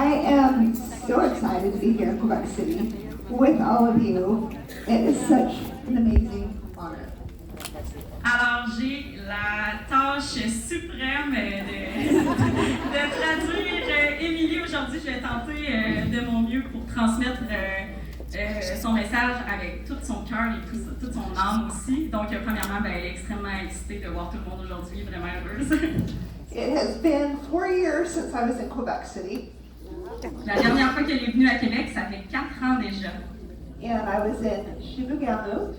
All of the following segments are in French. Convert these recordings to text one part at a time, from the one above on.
I am so excited to be here in Quebec City with all of you. It is such an amazing honor. Alors, j'ai la tâche suprême de traduire Émilie aujourd'hui. Je vais tenter de mon mieux pour transmettre son message avec tout son cœur et toute son âme aussi. Donc, premièrement, elle est extrêmement excitée de voir tout le monde aujourd'hui, vraiment heureuse. It has been 4 years since I was in Quebec City. La dernière fois qu'elle est venue à Québec, ça fait 4 ans déjà. And I was in Chibougamau.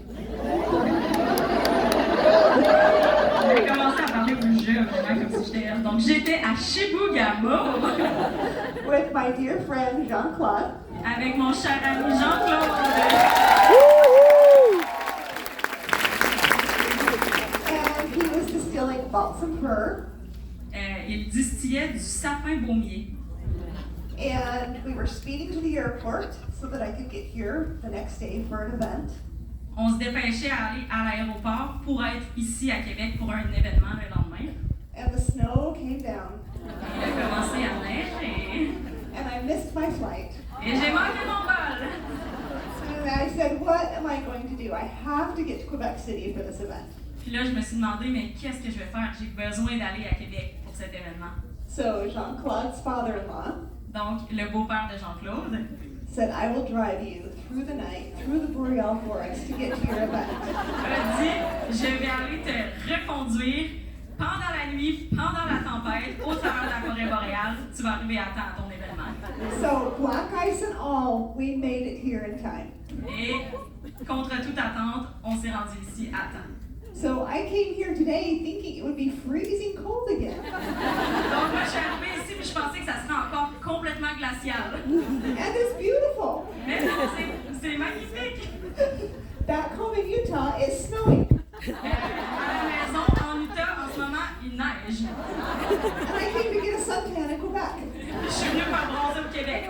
J'ai commencé à parler au jeu, vraiment, comme si j'étais elle. Donc, j'étais à Chibougamau With my dear friend Jean-Claude. avec mon cher ami Jean-Claude. And he was distilling balsam fir. Il distillait du sapin baumier. And we were speeding to the airport so that I could get here the next day for an event. On se dépêchait à aller à l'aéroport pour être ici à Québec pour un événement le lendemain. And the snow came down. Il a commencé à neiger. And I missed my flight. Et j'ai manqué mon vol. And I said, what am I going to do? I have to get to Quebec City for this event. Puis là, je me suis demandé, mais qu'est-ce que je vais faire? J'ai besoin d'aller à Québec pour cet événement. So Jean-Claude's father-in-law Donc, le beau-père de Jean-Claude said, I will drive you through the night, through the boreal forest to get to your event. a dit, je vais aller te reconduire pendant la nuit, pendant la tempête, au travers de la forêt boréale. Tu vas arriver à temps à ton événement. So black ice and all, we made it here in time. Et contre toute attente, on s'est rendu ici à temps. So I came here today thinking it would be freezing cold again. Donc moi, je suis arrivée ici puis je pensais que ça serait encore complètement glacial. And it's beautiful. Mais non, c'est magnifique. Back home in Utah, it's snowing. À la maison, en Utah, en ce moment, il neige. And I came to get a suntan in Quebec. Je suis venue faire bronzer au Québec.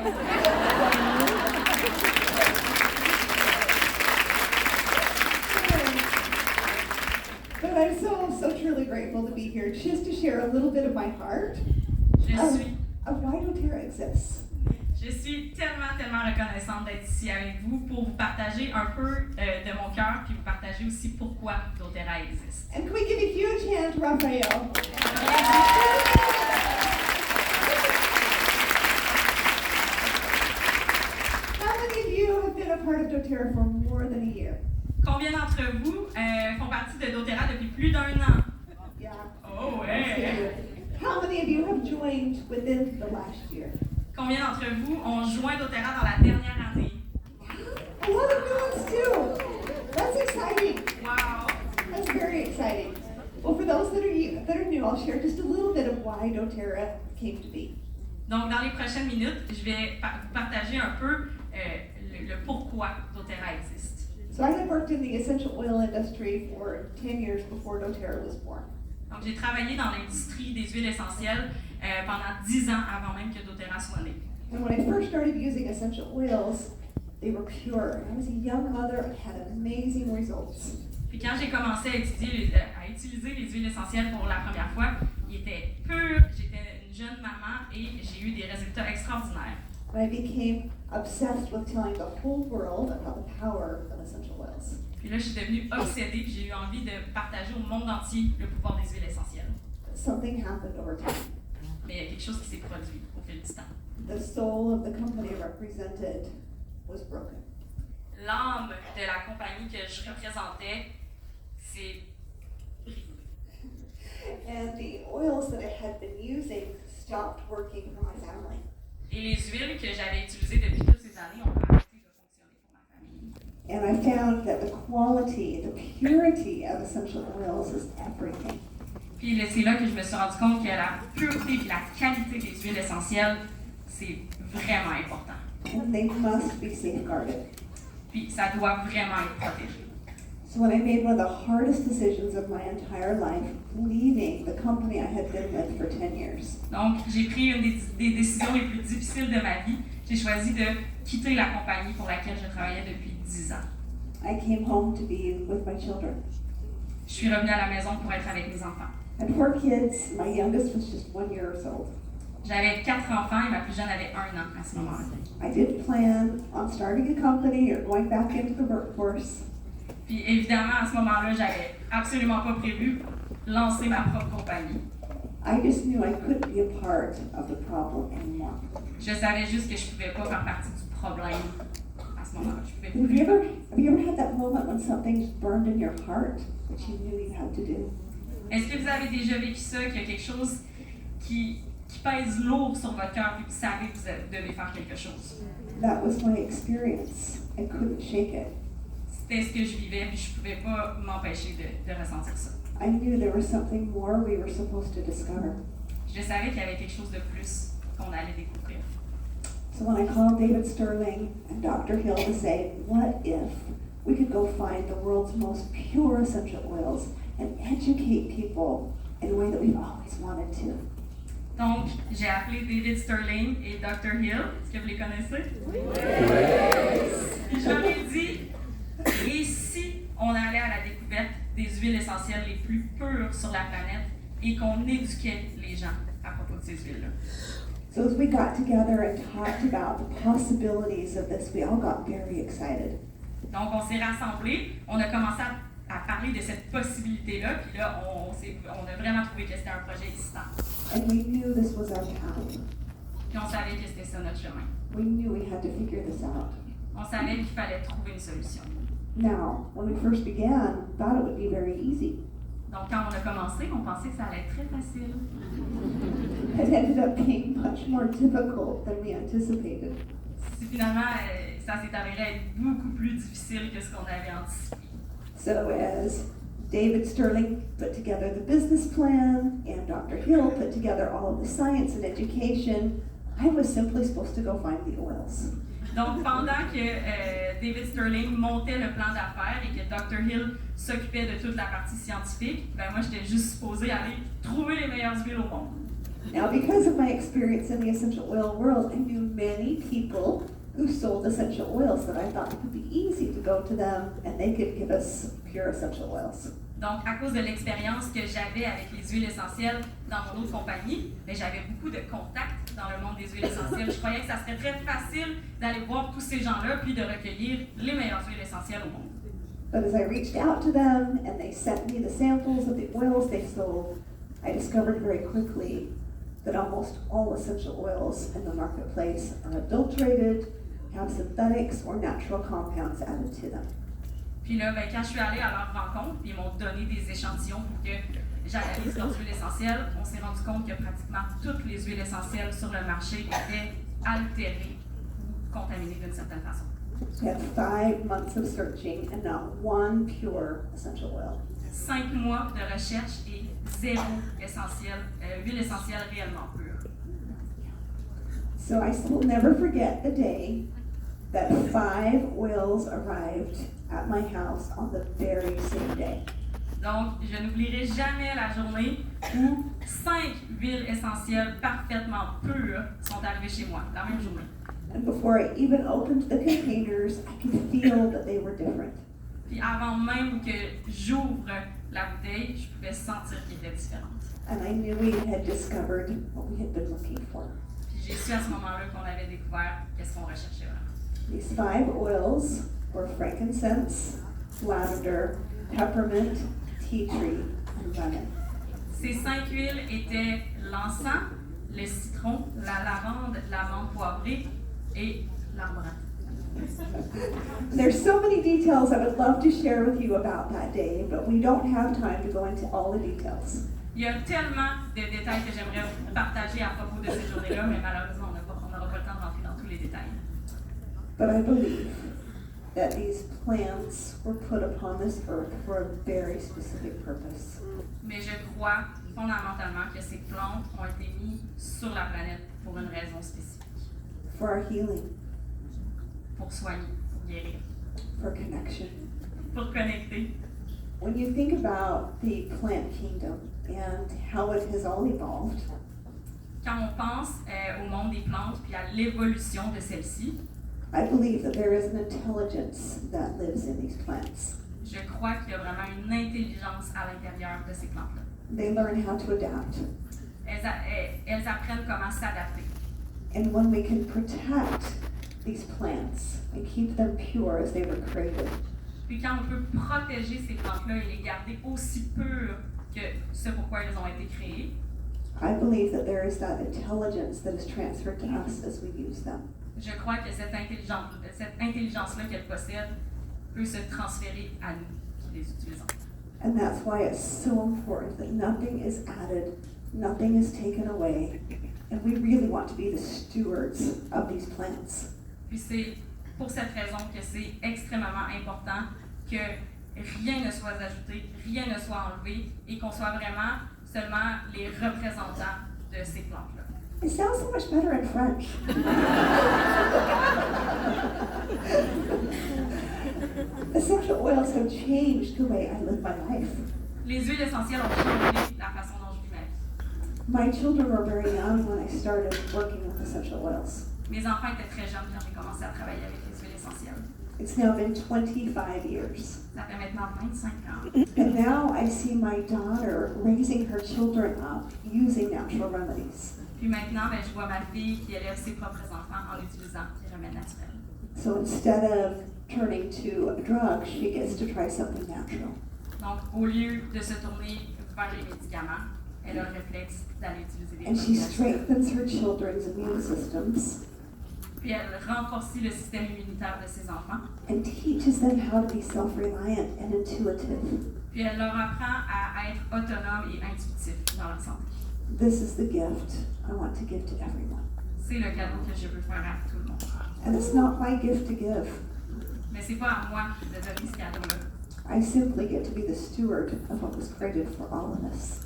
But I'm so truly grateful to be here just to share a little bit of my heart of why doTERRA exists. Je suis tellement reconnaissante d'être ici avec vous pour vous partager un peu de mon cœur puis vous partager aussi pourquoi doTERRA existe. And can we give a huge hand to Raphael? How many of you have been a part of doTERRA for more than a year? Combien d'entre vous font partie de doTERRA depuis plus d'1 an? Yeah. Oh ouais! How many of you have joined within the last year? Combien d'entre vous ont joint doTERRA dans la dernière année? A lot of new ones too. That's exciting. Wow! That's very exciting. Well, for those that are new, I'll share just a little bit of why doTERRA came to be. Donc, dans les prochaines minutes, je vais vous partager un peu le pourquoi doTERRA existe. So I had worked in the essential oil industry for 10 years before doTERRA was born. Donc, j'ai travaillé dans l'industrie des huiles essentielles pendant 10 ans avant même que doTERRA soit né. And when I first started using essential oils, they were pure. I was a young mother, I had amazing results. Puis quand j'ai commencé à utiliser les huiles essentielles pour la première fois, ils étaient purs, j'étais une jeune maman et j'ai eu des résultats extraordinaires. And I became obsessed with telling the whole world about the power of essential oils. Puis là, je suis devenue obsédée puis j'ai eu envie de partager au monde entier le pouvoir des huiles essentielles. Something happened over time. Mais il y a quelque chose qui s'est produit au fil du temps. The soul of the company I represented was broken. L'âme de la compagnie que je représentais s'est brisée. And the oils that I had been using stopped working for my family. Et les huiles que j'avais utilisées depuis toutes ces années ont arrêté de fonctionner pour ma famille. And I found that the quality, the purity of essential oils is everything. Puis c'est là que je me suis rendu compte que la pureté et la qualité des huiles essentielles, c'est vraiment important. And they must be safeguarded. Puis ça doit vraiment être protégé. So when I made one of the hardest decisions of my entire life, leaving the company I had been with for 10 years. Donc, j'ai pris une des décisions les plus difficiles de ma vie. J'ai choisi de quitter la compagnie pour laquelle je travaillais depuis 10 ans. I came home to be with my children. Je suis revenue à la maison pour être avec mes enfants. I had 4 kids. My youngest was just 1 year old. J'avais 4 enfants et ma plus jeune avait 1 an à ce moment-là. I didn't plan on starting a company or going back into the workforce. Puis évidemment, à ce moment-là, j'avais absolument pas prévu lancer ma propre compagnie. I just knew I couldn't be a part of the problem anymore. Je savais juste que je pouvais pas faire partie du problème à ce moment-là. Je pouvais Have plus. you ever had that moment when something's burned in your heart that you knew you had to do? Est-ce que vous avez déjà vécu ça, qu'il y a quelque chose qui pèse lourd sur votre cœur et vous savez que vous devez faire quelque chose? That was my experience. I couldn't shake it. C'était ce que je vivais puis je pouvais pas m'empêcher de ressentir ça. I knew there was something more we were supposed to discover. Je savais qu'il y avait quelque chose de plus qu'on allait découvrir. So when I called David Sterling and Dr. Hill to say, what if we could go find the world's most pure essential oils and educate people in a way that we've always wanted to? Donc, j'ai appelé David Sterling et Dr. Hill. Est-ce que vous les connaissez? Oui! Et je leur ai dit, et si on allait à la découverte des huiles essentielles les plus pures sur la planète et qu'on éduquait les gens à propos de ces huiles-là? So as we got together and talked about the possibilities of this, we all got very excited. Donc, on s'est rassemblés, on a commencé à parler de cette possibilité-là, puis là, on a vraiment trouvé que c'était un projet excitant. And we knew this was our path. Puis on savait que c'était ça notre chemin. We knew we had to figure this out. On savait qu'il fallait trouver une solution. Now, when we first began, thought it would be very easy. Donc, quand on a commencé, on pensait que ça allait être très facile. It ended up being much more difficult than we anticipated. Finalement, ça s'est avéré être beaucoup plus difficile que ce qu'on avait anticipé. So as David Sterling put together the business plan and Dr. Hill put together all of the science and education, I was simply supposed to go find the oils. Donc, pendant que David Sterling montait le plan d'affaires et que Dr. Hill s'occupait de toute la partie scientifique, ben moi, j'étais juste supposée aller trouver les meilleures huiles au monde. Now, because of my experience in the essential oil world, I knew many people who sold essential oils that I thought it would be easy to go to them and they could give us pure essential oils. Donc, à cause de l'expérience que j'avais avec les huiles essentielles dans mon autre compagnie, ben, j'avais beaucoup de contacts dans le monde des huiles essentielles. Je croyais que ça serait très facile d'aller voir tous ces gens-là puis de recueillir les meilleures huiles essentielles au monde. But as I reached out to them and they sent me the samples of the oils they sold, I discovered very quickly that almost all essential oils in the marketplace are adulterated, have synthetics or natural compounds added to them. Puis là, ben, quand je suis allée à leur rencontre, ils m'ont donné des échantillons pour que j'analyse leurs huiles essentielles, on s'est rendu compte que pratiquement toutes les huiles essentielles sur le marché étaient altérées ou contaminées d'une certaine façon. We had 5 months of searching and not one pure essential oil. 5 mois de recherche et 0 huile essentielle réellement pure. So I will never forget the day that 5 oils arrived at my house on the very same day. Donc, je n'oublierai jamais la journée où 5 huiles essentielles parfaitement pures sont arrivées chez moi, la même journée. And before I even opened the containers, I could feel that they were different. Puis avant même que j'ouvre la bouteille, je pouvais sentir qu'elle était différente. And I knew we had discovered what we had been looking for. Puis j'ai su à ce moment-là qu'on avait découvert qu'est-ce qu'on recherchait vraiment. These 5 oils were frankincense, lavender, peppermint, tea tree, and lemon. Ces 5 huiles étaient l'encens, le citron, la lavande, l'amande poivrée et l'arborate. There's so many details I would love to share with you about that day, but we don't have time to go into all the details. Il y a tellement de détails que j'aimerais partager à propos de cette journée-là, mais malheureusement, on n'aura pas le temps de rentrer dans tous les détails. But I believe that these plants were put upon this earth for a very specific purpose. Mais je crois fondamentalement que ces plantes ont été mises sur la planète pour une raison spécifique. For our healing, Pour soigner, pour guérir, for connection. pour connecter. When you think about the plant kingdom and how it has all evolved, Quand on pense au monde des plantes puis à l'évolution de celles-ci, I believe that there is an intelligence that lives in these plants. je crois qu'il y a vraiment une intelligence à l'intérieur de ces plantes-là. They learn how to adapt. elles apprennent comment s'adapter. And when we can protect these plants and keep them pure as they were created, Puis quand on peut protéger ces plantes-là et les garder aussi pures que ce pourquoi elles ont été créées, I believe that there is that intelligence that is transferred to us as we use them. je crois que cette intelligence-là qu'elles possèdent peut se transférer à nous qui les utilisons. And that's why it's so important that nothing is added, nothing is taken away, and we really want to be the stewards of these plants. Puis c'est pour cette raison que c'est extrêmement important que rien ne soit ajouté, rien ne soit enlevé et qu'on soit vraiment seulement les représentants de ces plantes-là. It sounds so much better in French. Essential oils have changed the way I live my life. Les huiles essentielles ont changé la façon dont je vis ma vie. My children were very young when I started working with essential oils. Mes enfants étaient très jeunes quand j'ai commencé à travailler avec les huiles essentielles. It's now been 25 years. Ça fait maintenant 25 ans. And now I see my daughter raising her children up using natural remedies. Puis maintenant, je vois ma fille qui élève ses propres enfants en utilisant des remèdes naturels. So instead of turning to a drug, she gets to try something natural. Donc, au lieu de se tourner vers les médicaments, elle a le réflexe d'aller utiliser des And she produits naturels. strengthens her children's immune systems Puis elle renforce le système immunitaire de ses enfants. and teaches them how to be self-reliant and intuitive. Puis elle leur apprend à être autonomes et intuitifs dans leur santé. This is the gift I want to give to everyone. C'est le cadeau que je veux faire à tout le monde. And it's not my gift to give. Mais c'est pas à moi de donner ce cadeau-là. I simply get to be the steward of what was created for all of us.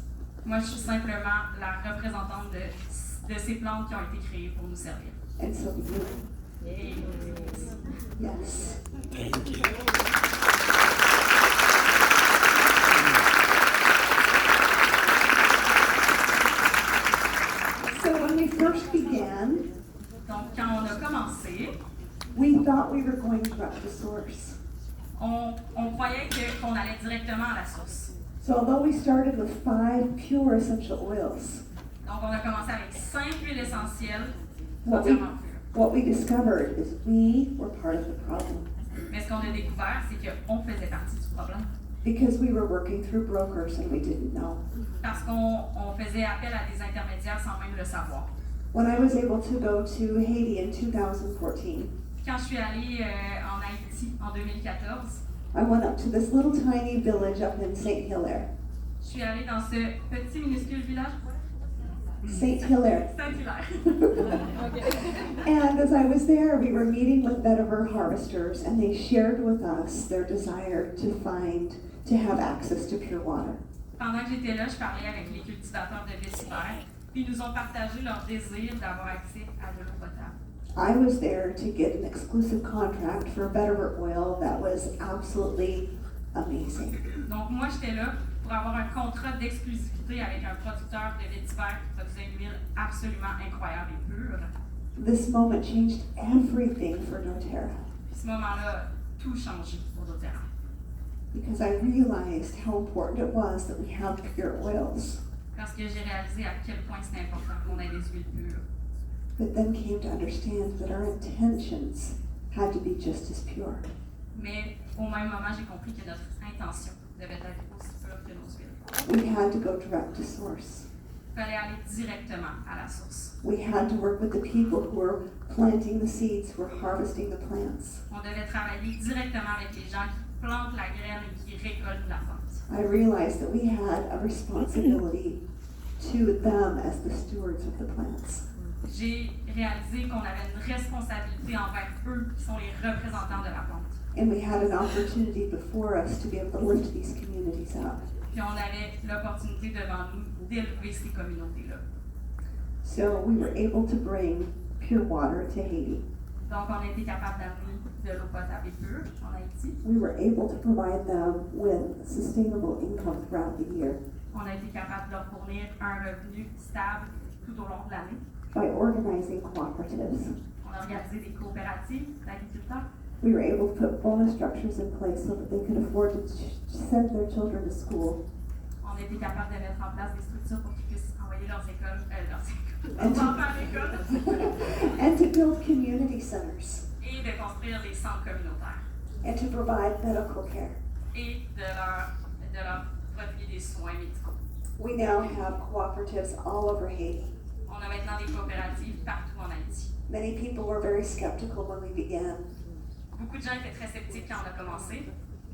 Moi, je suis simplement la représentante de ces plantes qui ont été créées pour nous servir. And so do you. Et Yes. Thank you. So when we first began, donc, quand on a commencé, we thought we were going direct to source. on croyait qu'on allait directement à la source. So although we started with 5 pure essential oils, Donc, on a commencé avec 5 huiles essentielles what we, entièrement pures. what we discovered is we were part of the problem Mais ce qu'on a découvert, c'est qu'on faisait partie du problème. because we were working through brokers and we didn't know. Parce qu'on faisait appel à des intermédiaires sans même le savoir. When I was able to go to Haiti in 2014, Quand je suis allée en Haïti en 2014, I went up to this little tiny village up in St. Hilaire. je suis allée dans ce petit minuscule village, St. Hilaire. Saint-Hilaire. And as I was there, we were meeting with vetiver harvesters, and they shared with us their desire to have access to pure water. Pendant que j'étais là, je parlais avec les cultivateurs de vétibères, puis ils nous ont partagé leur désir d'avoir accès à de l'eau potable. I was there to get an exclusive contract for a vetiver oil that was absolutely amazing. Donc moi, j'étais là pour avoir un contrat d'exclusivité avec un producteur de vétibères qui produisait une huile absolument incroyable et pure. This moment changed everything for doTERRA Puis ce moment-là, a tout changé pour doTERRA. because I realized how important it was that we have pure oils, Parce que j'ai réalisé à quel point c'est important qu'on ait des huiles pures. but then came to understand that our intentions had to be just as pure. Mais au même moment, j'ai compris que notre intention devait être aussi pure que nos huiles. We had to go direct to source. Il fallait aller directement à la source. We had to work with the people who were planting the seeds, who were harvesting the plants. On devait travailler directement avec les gens qui plantent la graine et qui récoltent la plante. I realized that we had a responsibility to them as the stewards of the plants. J'ai réalisé qu'on avait une responsabilité envers eux qui sont les représentants de la plante. And we had an opportunity before us to be able to lift these communities up. Puis on avait l'opportunité devant nous d'élever ces communautés-là. So we were able to bring pure water to Haiti. Donc on a été capable d'amener de l'eau potable et pure en Haïti. We were able to provide them with sustainable income throughout the year On a été capable de leur fournir un revenu stable tout au long de l'année. by organizing cooperatives. On a organisé des coopératives d'agriculteurs. We were able to put bonus structures in place so that they could afford to send their children to school. On a été capable de mettre en place des structures pour qu'ils puissent envoyer envoyer leurs enfants à l'école and to build community centers et de construire des centres communautaires and to provide medical care. et de leur prodiguer des soins médicaux. We now have cooperatives all over Haiti. On a maintenant des coopératives partout en Haïti. Many people were very skeptical when we began Beaucoup de gens étaient très sceptiques quand on a commencé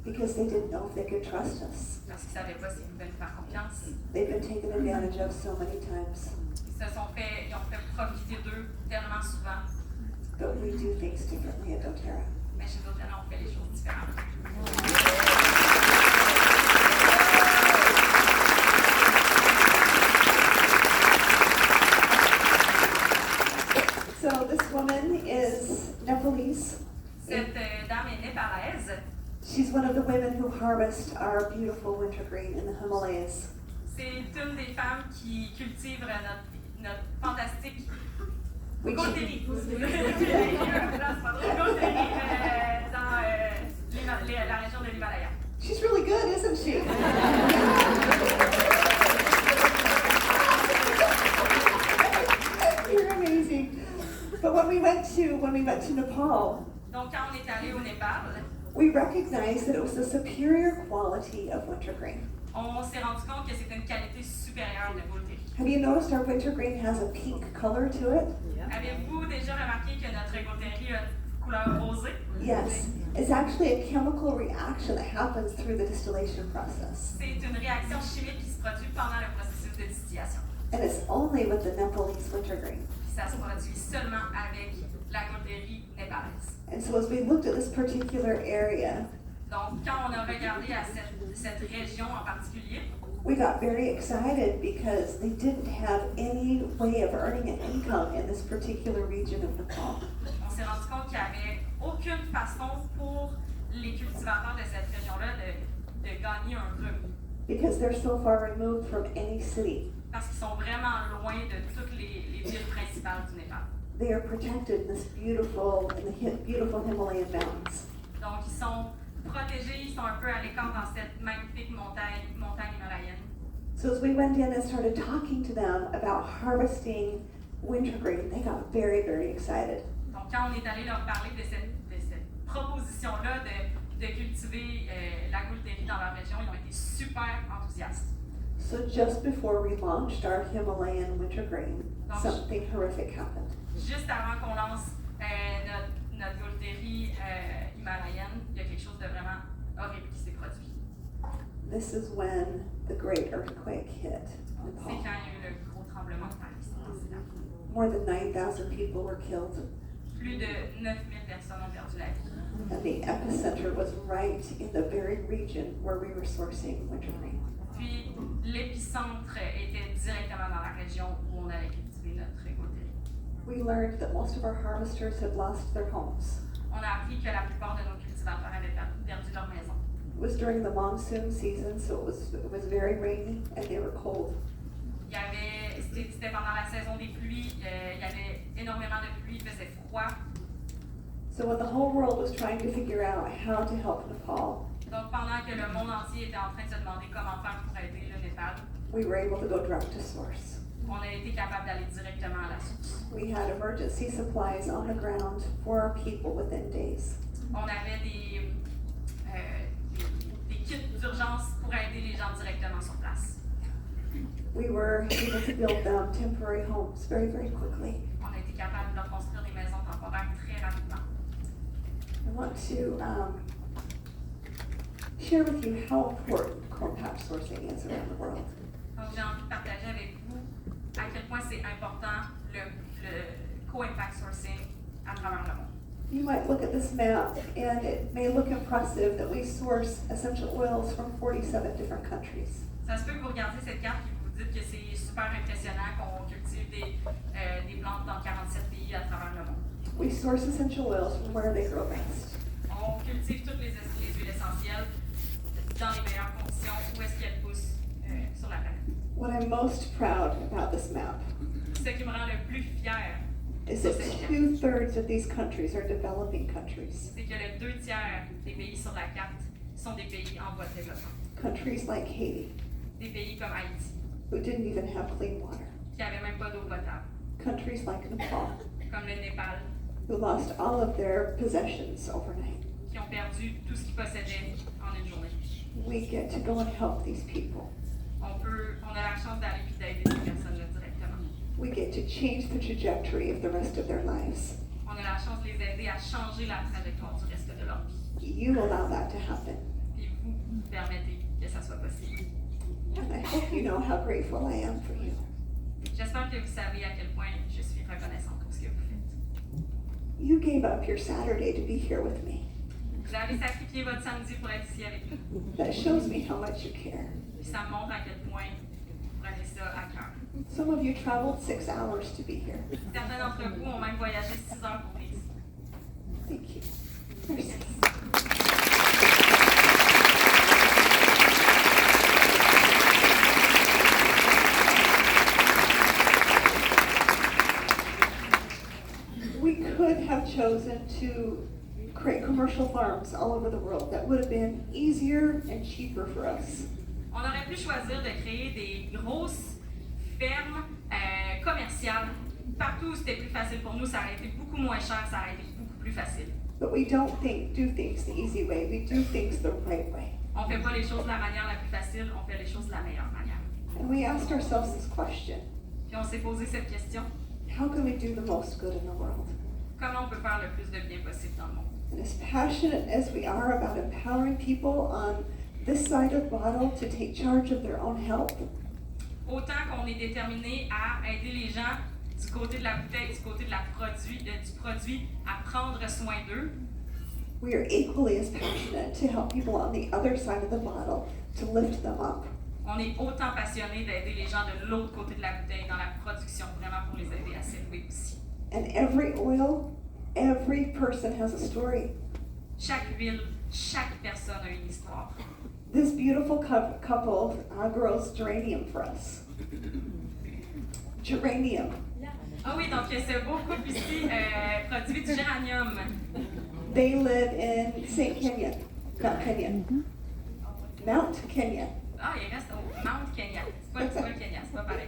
because they didn't know if they could trust us. parce qu'ils ne savaient pas s'ils pouvaient nous faire confiance. They've been taken advantage of so many times, Ils ont fait profiter d'eux tellement souvent. but we do things differently at doTERRA. Mais chez d'autres, on fait les choses différemment. So this woman is Nepalese. Cette dame est népalaise. She's one of the women who harvest our beautiful wintergreen in the Himalayas. C'est une des femmes qui cultive notre fantastique We goterie. Goterie dans la région de l'Himalaya. She's really good, isn't she? You're amazing. But when we went to Nepal, Donc, quand on est allé au Népal, we recognized that it was the superior quality of wintergreen. on s'est rendu compte que c'était une qualité supérieure de goterie. Have you noticed our wintergreen has a pink color to it? Avez-vous déjà remarqué que notre goterie a une couleur rosée? Yes. It's actually a chemical reaction that happens through the distillation process. C'est une réaction chimique qui se produit pendant le processus de distillation. And it's only with the Nepalese wintergreen. Puis ça se produit seulement avec la goterie népalaise. And so as we looked at this particular area, Donc, quand on a regardé à cette région en particulier, we got very excited because they didn't have any way of earning an income in this particular region of Nepal. on s'est rendu compte qu'il n'y avait aucune façon pour les cultivateurs de cette région-là de gagner un revenu. Because they're so far removed from any city. Parce qu'ils sont vraiment loin de toutes les villes principales du Népal. They are protected in this beautiful Himalayan mountains. Donc, ils sont protégés, ils sont un peu à l'écart dans cette magnifique montagne himalayenne. So as we went in and started talking to them about harvesting wintergreen, they got very, very excited. Donc, quand on est allé leur parler de cette proposition-là de cultiver la goulterie dans leur région, ils ont été super enthousiastes. So just before we launched our Himalayan wintergreen, something horrific happened. Juste avant qu'on lance notre goulterie himalayenne, il y a quelque chose de vraiment horrible qui s'est produit. This is when the great earthquake hit C'est Nepal. quand il y a eu le gros tremblement de terre ici dans ces dates. More than 9,000 people were killed, Plus de 9000 personnes ont perdu la vie. and the epicenter was right in the very region where we were sourcing wintergreen. Puis l'épicentre était directement dans la région où on allait cultiver notre goulterie. We learned that most of our harvesters had lost their homes. On a appris que la plupart de nos cultivateurs avaient perdu leur maison. It was during the monsoon season, so it was very rainy and they were cold. C'était pendant la saison des pluies, il y avait énormément de pluie, il faisait froid. So when the whole world was trying to figure out how to help Nepal, Donc pendant que le monde entier était en train de se demander comment faire pour aider le Népal, we were able to go direct to source. on a été capable d'aller directement à la source. We had emergency supplies on the ground for our people within days. On avait des kits d'urgence pour aider les gens directement sur place. We were able to build them temporary homes very, very quickly. On a été capable de leur construire des maisons temporaires très rapidement. I want to share with you how important corn patch sourcing is around the world. Donc j'ai envie de partager avec vous à quel point c'est important le co-impact sourcing à travers le monde. You might look at this map and it may look impressive that we source essential oils from 47 different countries. Ça se peut que vous regardiez cette carte et vous vous dites que c'est super impressionnant qu'on cultive des plantes dans 47 pays à travers le monde. We source essential oils from where they grow best. On cultive toutes les huiles essentielles dans les meilleures conditions où est-ce qu'elles poussent sur la planète. What I'm most proud about this map Ce qui me rend le plus fier, is that 2/3 of these countries are developing countries. c'est que les 2/3 des pays sur la carte sont des pays en voie de développement. Countries like Haiti, Des pays comme Haïti, who didn't even have clean water. qui n'avaient même pas d'eau potable, countries like Nepal, comme le Népal, who lost all of their possessions overnight. qui ont perdu tout ce qu'ils possédaient en une journée. We get to go and help these people. On a la chance d'aller puis d'aider ces personnes-là directement. We get to change the trajectory of the rest of their lives. On a la chance de les aider à changer la trajectoire du reste de leur vie. You allow that to happen. Puis vous permettez que ça soit possible. And I hope you know how grateful I am for you. J'espère que vous savez à quel point je suis reconnaissante pour ce que vous faites. You gave up your Saturday to be here with me. Vous avez sacrifié votre samedi pour être ici avec nous. That shows me how much you care. Puis ça montre à quel point vous prenez ça à cœur. Some of you traveled 6 hours to be here. Certains d'entre vous ont même voyagé 6 heures pour venir ici. Thank you. Merci. We could have chosen to create commercial farms all over the world. That would have been easier and cheaper for us. On aurait pu choisir de créer des grosses fermes commerciales partout où c'était plus facile pour nous. Ça aurait été beaucoup moins cher, ça aurait été beaucoup plus facile. But we don't do things the easy way. We do things the right way. On fait pas les choses de la manière la plus facile, on fait les choses de la meilleure manière. And we asked ourselves this question: Puis on s'est posé cette question, how can we do the most good in the world? comment on peut faire le plus de bien possible dans le monde? And as passionate as we are about empowering people on this side of bottle to take charge of their own health, Autant qu'on est déterminé à aider les gens du côté de la bouteille, du côté du produit, à prendre soin d'eux, we are equally as passionate to help people on the other side of the bottle to lift them up. on est autant passionné d'aider les gens de l'autre côté de la bouteille dans la production, vraiment pour les aider à s'élever aussi. And every oil, every person has a story. Chaque huile, chaque personne a une histoire. This beautiful couple grows geranium for us. Geranium. Ah oui, donc ce beau couple ici produit du géranium. They live in St. Kenya, Mount Kenya. Mount Kenya. Ah, il reste au Mount Kenya. C'est pas le Kenya, c'est pas pareil.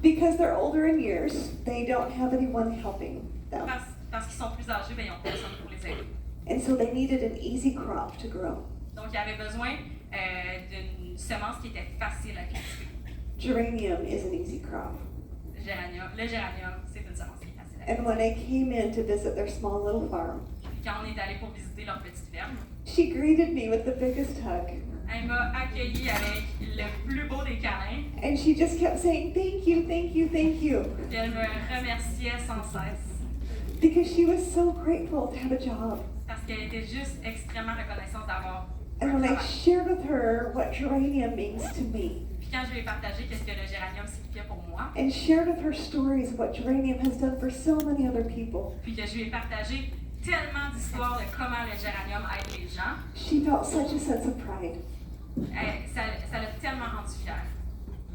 Because they're older in years, they don't have anyone helping them. Parce qu'ils sont plus âgés, ben, ils n'ont personne pour les aider. And so they needed an easy crop to grow. Donc, il y avait besoin d'une semence qui était facile à cultiver. Geranium is an easy crop. Le géranium, c'est une semence qui est facile à cultiver. And when I came in to visit their small little farm, Puis quand on est allé pour visiter leur petite ferme, she greeted me with the biggest hug. elle m'a accueilli avec le plus beau des câlins. And she just kept saying, thank you, thank you, thank you. Puis elle me remerciait sans cesse. Because she was so grateful to have a job. Parce qu'elle était juste extrêmement reconnaissante d'avoir And un when I travail. shared with her what geranium means to me, Puis quand je lui ai partagé qu'est-ce que le géranium signifiait pour moi, and shared with her stories of what geranium has done for so many other people, puis que je lui ai partagé tellement d'histoires de comment le géranium aide les gens, she felt such a sense of pride. ça l'a tellement rendu fière.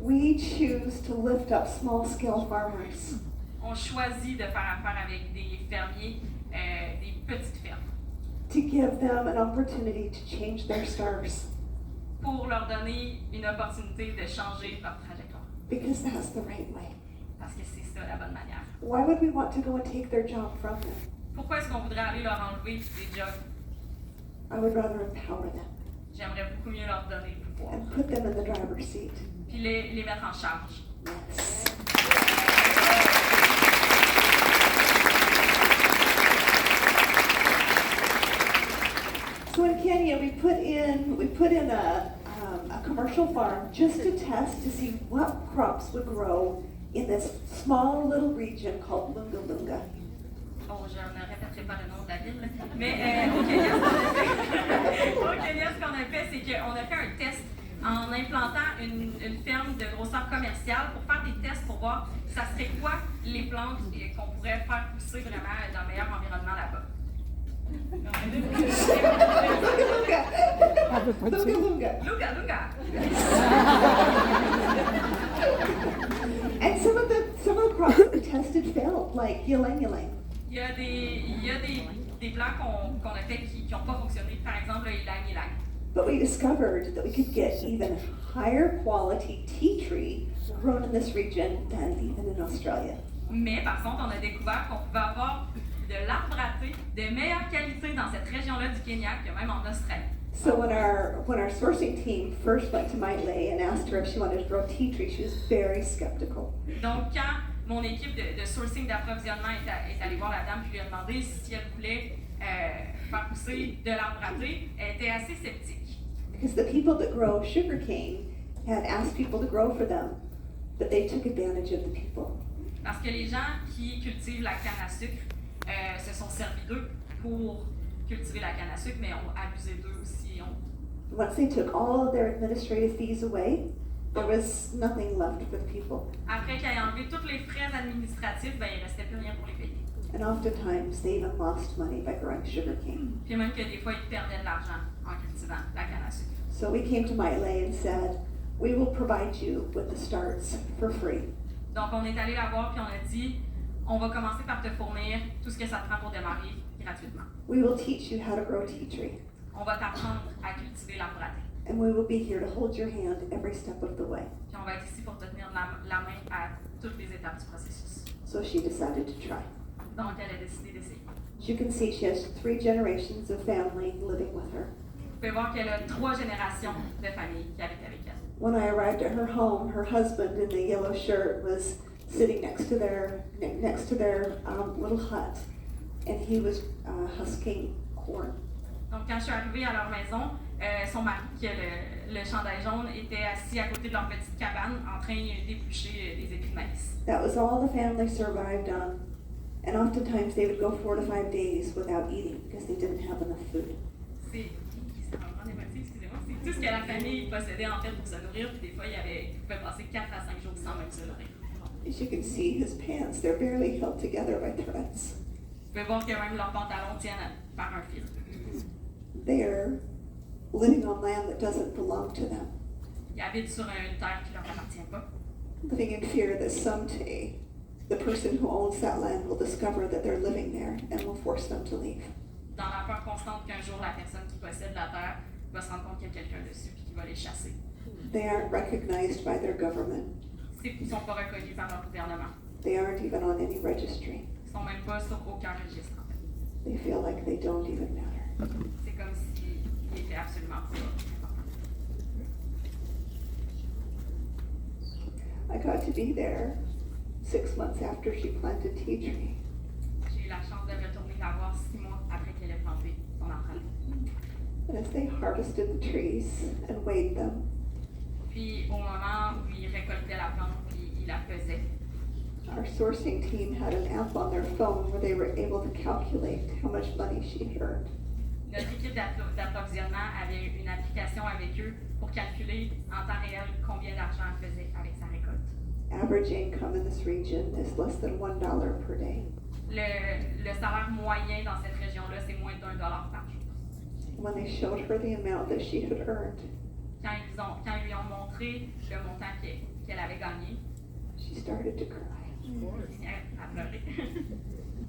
We choose to lift up small-scale farmers. On choisit de faire affaire avec des fermiers, des petites fermes, To give them an opportunity to change their stars. pour leur donner une opportunité de changer leur trajectoire. Because that's the right way. Parce que c'est ça la bonne manière. Why would we want to go and take their job from them? Pourquoi est-ce qu'on voudrait aller leur enlever des jobs? I would rather empower them J'aimerais beaucoup mieux leur donner le pouvoir. and put them in the driver's seat. Puis les mettre en charge. Yes. So in Kenya, we put in a commercial farm just to test to see what crops would grow in this small little region called Lunga Lunga. Oh, je ne répéterai pas le nom de la ville, mais au Kenya, ce qu'on a fait, c'est qu'on a fait un test en implantant une ferme de grosseur commerciale pour faire des tests pour voir ça serait quoi les plantes qu'on pourrait faire pousser vraiment dans le meilleur environnement là-bas. Lunga Lunga. Luga, Luga! And some of the crops that we tested failed, like ylang ylang. Il y a des plans qu'on a fait qui n'ont pas fonctionné. Par exemple, le ylang ylang. But we discovered that we could get even higher quality tea tree grown in this region than even in Australia. Mais par contre, on a découvert qu'on pouvait avoir de l'arbre à thé de meilleure qualité dans cette région-là du Kenya que même en Australie. So when our sourcing team first went to Maile and asked her if she wanted to grow tea tree, she was very skeptical. Donc, quand mon équipe de sourcing d'approvisionnement est allée voir la dame et lui a demandé si elle voulait faire pousser de l'arbre à thé, elle était assez sceptique. Because the people that grow sugarcane had asked people to grow for them, but they took advantage of the people. Parce que les gens qui cultivent la canne à sucre se sont servis d'eux pour cultiver la canne à sucre, mais ont abusé d'eux aussi. Once they took all of their administrative fees away, there was nothing left for the people. Après qu'ils aient enlevé tous les frais administratifs, ben, il ne restait plus rien pour les payer. And oftentimes they even lost money by growing sugarcane. Puis même que des fois, ils perdaient de l'argent en cultivant la canne à sucre. So we came to Maile and said, we will provide you with the starts for free. Donc, on est allé la voir puis on a dit, on va commencer par te fournir tout ce que ça te prend pour démarrer gratuitement. We will teach you how to grow tea tree. On va t'apprendre à cultiver l'arbre à thé. And we will be here to hold your hand every step of the way. Puis on va être ici pour te tenir la main à toutes les étapes du processus. So she decided to try. Donc, elle a décidé d'essayer. As you can see, she has 3 generations of family living with her. Vous pouvez voir qu'elle a 3 générations de famille qui habitent avec elle. When I arrived at her home, her husband in the yellow shirt was sitting next to their little hut, and he was husking corn. Donc, quand je suis arrivée à leur maison, son mari, qui a le chandail jaune, était assis à côté de leur petite cabane en train d'éplucher des épis de maïs. That was all the family survived on, and oftentimes they would go 4 to 5 days without eating because they didn't have enough food. C'est tout ce que la famille possédait en fait pour se nourrir, puis des fois, ils pouvaient passer 4 à 5 jours sans même se nourrir. As you can see, his pants, they're barely held together by threads. Vous pouvez voir que même leurs pantalons tiennent par un fil. They're living on land that doesn't belong to them, Ils habitent sur une terre qui ne leur appartient pas. living in fear that someday the person who owns that land will discover that they're living there and will force them to leave. Dans la peur constante qu'un jour la personne qui possède la terre va se rendre compte qu'il y a quelqu'un dessus et qui va les chasser. They aren't recognized by their government. Ils ne sont pas reconnus par leur gouvernement. They aren't even on any registry. Ils ne sont même pas sur aucun registre en fait. They feel like they don't even matter. C'est comme s'ils n'étaient absolument pas importants. I got to be there 6 months after she planted tea tree. J'ai eu la chance de retourner la voir 6 mois après qu'elle ait planté son arbre à thé. And as they harvested the trees and weighed them, Puis au moment où ils récoltaient la plante puis ils la pesaient, our sourcing team had an app on their phone where they were able to calculate how much money she had earned. notre équipe d'approvisionnement avait une application avec eux pour calculer en temps réel combien d'argent elle faisait avec sa récolte. Average income in this region is less than $1 per day. Le salaire moyen dans cette région-là, c'est moins d'$1 par jour. When they showed her the amount that she had earned, Quand ils lui ont montré le montant qu'elle avait gagné, she started to cry elle a pleuré.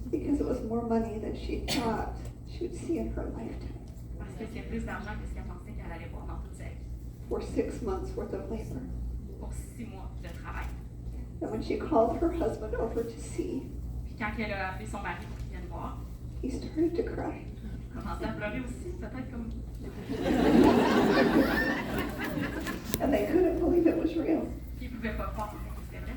because it was more money than she thought she would see in her lifetime. Parce que c'est plus d'argent que ce qu'elle pensait qu'elle allait voir dans toute sa vie. For 6 months worth of labor. Pour 6 mois de travail. And when she called her husband over to see, Puis quand elle a appelé son mari pour qu'il vienne voir, he started to cry. elle a commencé à pleurer aussi, peut-être comme... And they couldn't believe it was real. Puis ils ne pouvaient pas croire que c'était vrai.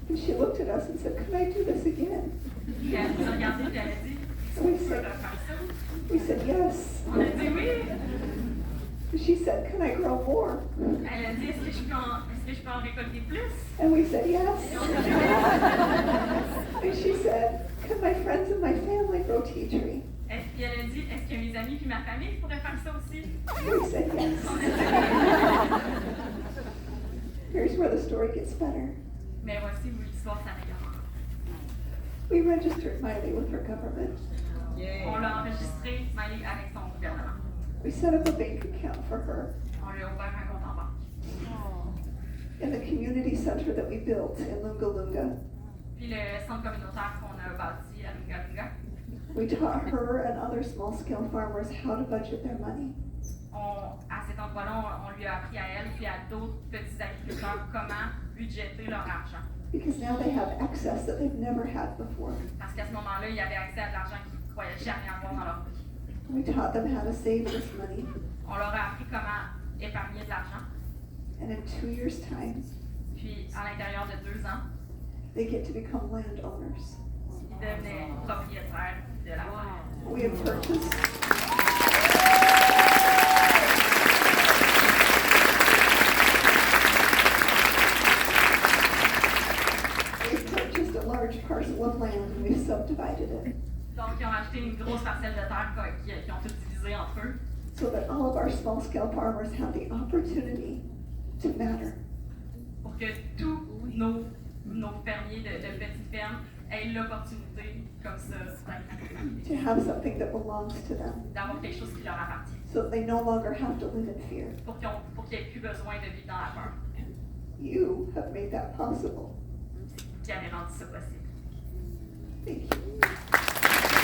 And she looked at us and said, "Can I do this again?" Puis elle nous a regardé et elle a dit, Oui, tu peux c'est- faire ça? We said, "Yes." On a dit oui. She said, "Can I grow more?" Elle a dit, est-ce que je peux en récolter plus? And we said, Et "Yes." on a dit oui. And she said, "Can my friends and my family grow tea tree?" Puis elle a dit, est-ce que mes amis et ma famille pourraient faire ça aussi? We said, "Yes." On a dit oui. Here's where the story gets better. Mais voici où l'histoire s'arrête. We registered Miley with her government. On l'a enregistré, Miley, avec son gouvernement. We set up a bank account for her On lui a ouvert un compte en banque. in the community center that we built in Lunga Lunga. Puis le centre communautaire qu'on a bâti à Lunga Lunga, We taught her and other small-scale farmers how to budget their money. à cet cet endroit-là, on lui a appris à elle puis à d'autres petits agriculteurs comment budgéter leur argent. Because now they have access that they've never had before. Parce qu'à ce moment-là, ils avaient accès à de l'argent qu'ils ne croyaient jamais avoir dans leur vie. We taught them how to save this money. On leur a appris comment épargner de l'argent. And in 2 years' time, Puis, à l'intérieur de 2 ans, they get to become landowners. ils devenaient propriétaires de la terre. We have purchased a large parcel of land and we've subdivided it Donc, ils ont acheté une grosse parcelle de terre qu'ils ont tout divisé entre eux so that all of our small-scale farmers have the opportunity to matter. pour que tous nos fermiers de petites fermes aient l'opportunité, comme ça, To have something that belongs to them d'avoir quelque chose qui leur appartient. so that they no longer have to live in fear. Pour qu'ils n'aient plus besoin de vivre dans la peur. You have made that possible. Qui avait rendu ça possible. Thank you.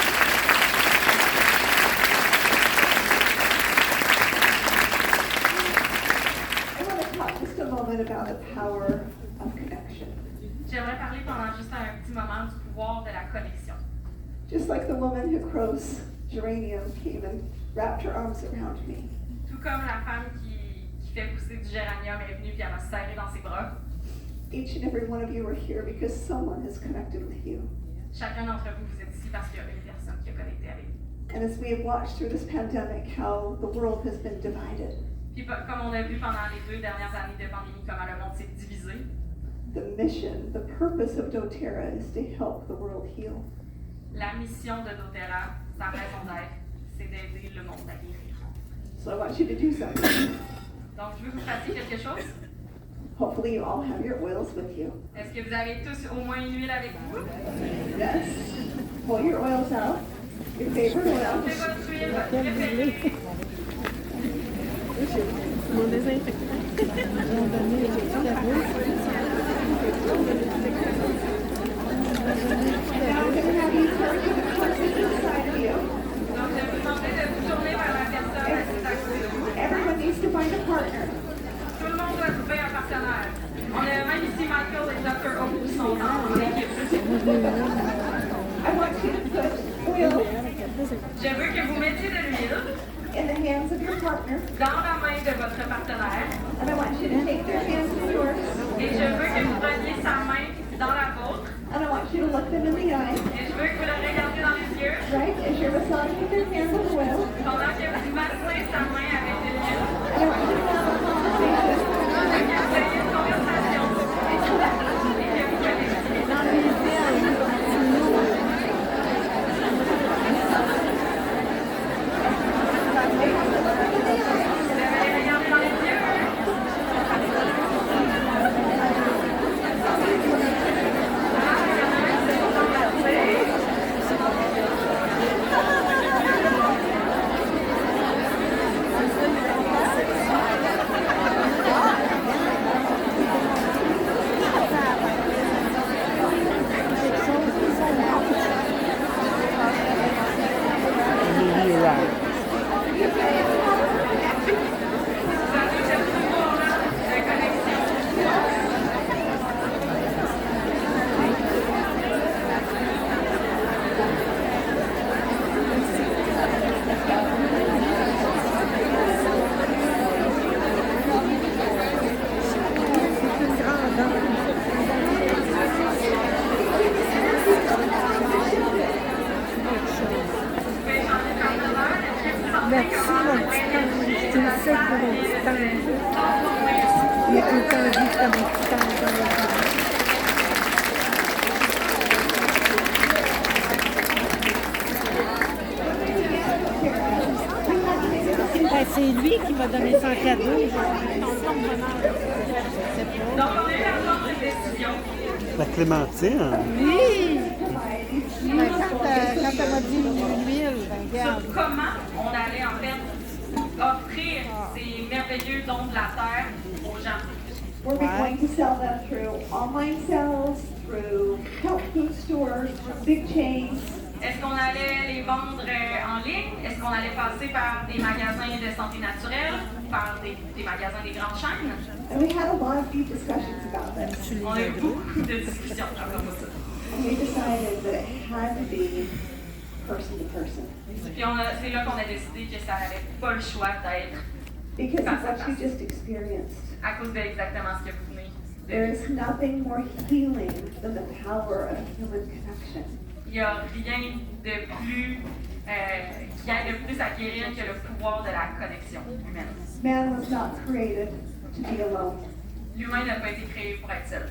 I want to talk just a moment about the power of connection. J'aimerais parler pendant juste un petit moment du pouvoir de la connexion. Just like the woman who grows geranium came and wrapped her arms around me. Tout comme la femme qui fait pousser du géranium est venue et elle m'a serré dans ses bras. Each and every one of you are here because someone is connected with you. Chacun d'entre vous, vous êtes ici parce qu'il y a une personne qui est connectée avec vous. And as we have watched through this pandemic how the world has been divided, Puis comme on a vu pendant les 2 dernières années de pandémie, comment le monde s'est divisé, the mission, the purpose of doTERRA is to help the world heal. la mission de doTERRA, sa raison d'être, c'est d'aider le monde à guérir. So I want you to do something. Donc, je veux que vous fassiez quelque chose. Hopefully you all have your oils with you. Est-ce que vous avez tous au moins une huile avec vous? Yes. Pull your oils out. Your favorite oil. Sortez votre huile, votre préférée. Mon désinfectant. Now I'm going to have you turn to the person beside of you. Donc, je vais vous demander de vous tourner vers la personne assise à côté. Everyone needs to find a partner. Tout le monde doit trouver un partenaire. On a même ici Michael et Dr. O qui sont dans l'équipe. I want you to put oil Je veux que vous mettiez de l'huile in the hands of your partner. dans la main de votre partenaire And I want you to take their hands in yours. et je veux que vous preniez sa main dans la vôtre And I want you to look them in the eye. et je veux que vous le regardiez dans les yeux Right? As you're massaging their hands with oil. pendant que vous massez sa main avec de l'huile. And I want you to have a conversation. Je veux que vous ayez une conversation et que vous connectiez. Vous devez les regarder dans les yeux. Merci, mon petit ange. Tu me sais pour mon petit ange. Il y a tout le temps dit que t'as mon petit ange dans les bras. Ben, c'est lui qui m'a donné son cadeau. Donc, on a eu la forme de décision. La clémentine. Oui! Ben, quand elle m'a dit l'huile, ben, regarde. Sur comment on allait en fait offrir ces merveilleux dons de la terre aux gens. Were we going to sell them through online sales, through health food stores, big chains? Est-ce qu'on allait les vendre en ligne? Est-ce qu'on allait passer par des magasins de santé naturelle? Par des magasins des grandes chaînes? And we had a lot of deep discussions about this. On a eu beaucoup de discussions à propos de ça. And we decided that it had to be person to person. Puis c'est là qu'on a décidé que ça n'avait pas le choix d'être Because of what you just experienced. à cause de exactement ce que vous venez There de is nothing more healing than the power of human connection. Il n'y a rien de plus qui aide le plus à guérir que le pouvoir de la connexion humaine. Man was not created to be alone. L'humain n'a pas été créé pour être seul.